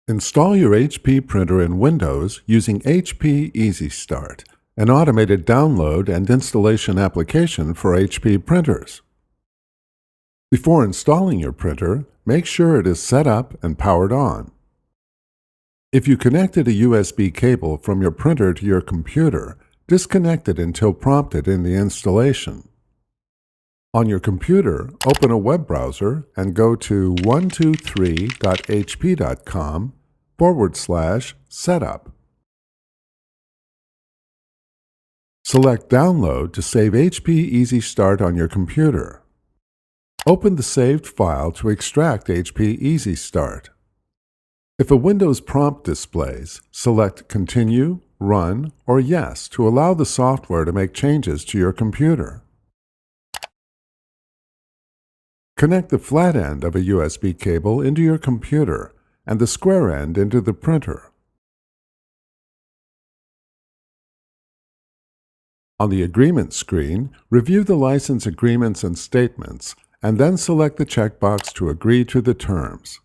Install your HP printer in Windows using HP Easy Start, an automated download and installation application for HP printers. Before installing your printer, make sure it is set up and powered on. If you connected a USB cable from your printer to your computer, disconnect it until prompted in the installation. On your computer, open a web browser and go to 123.hp.com/setup. Select Download to save HP Easy Start on your computer. Open the saved file to extract HP Easy Start. If a Windows prompt displays, select Continue, Run, or Yes to allow the software to make changes to your computer. Connect the flat end of a USB cable into your computer and the square end into the printer. On the agreement screen, review the license agreements and statements, and then select the checkbox to agree to the terms.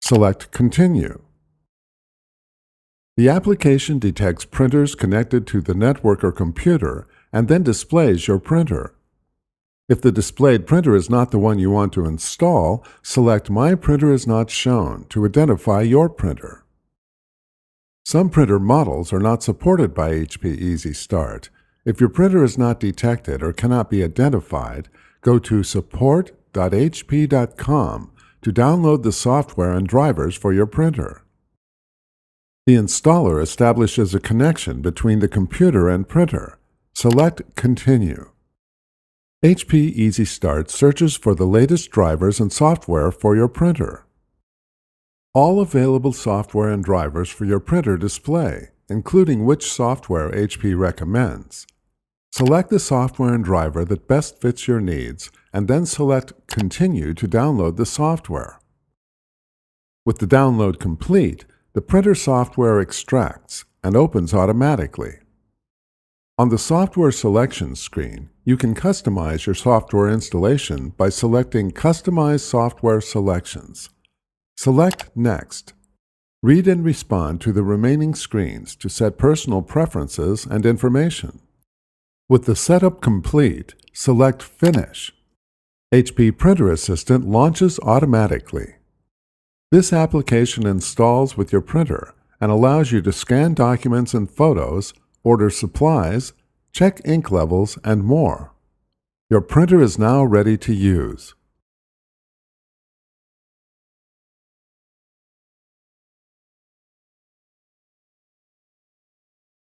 Select Continue. The application detects printers connected to the network or computer and then displays your printer. If the displayed printer is not the one you want to install, select My Printer is Not Shown to identify your printer. Some printer models are not supported by HP Easy Start. If your printer is not detected or cannot be identified, go to support.hp.com to download the software and drivers for your printer. The installer establishes a connection between the computer and printer. Select Continue. HP Easy Start searches for the latest drivers and software for your printer. All available software and drivers for your printer display, including which software HP recommends. Select the software and driver that best fits your needs, and then select Continue to download the software. With the download complete, the printer software extracts and opens automatically. On the Software Selection screen, you can customize your software installation by selecting Customize Software Selections. Select Next. Read and respond to the remaining screens to set personal preferences and information. With the setup complete, select Finish. HP Printer Assistant launches automatically. This application installs with your printer and allows you to scan documents and photos, order supplies, check ink levels, and more. Your printer is now ready to use.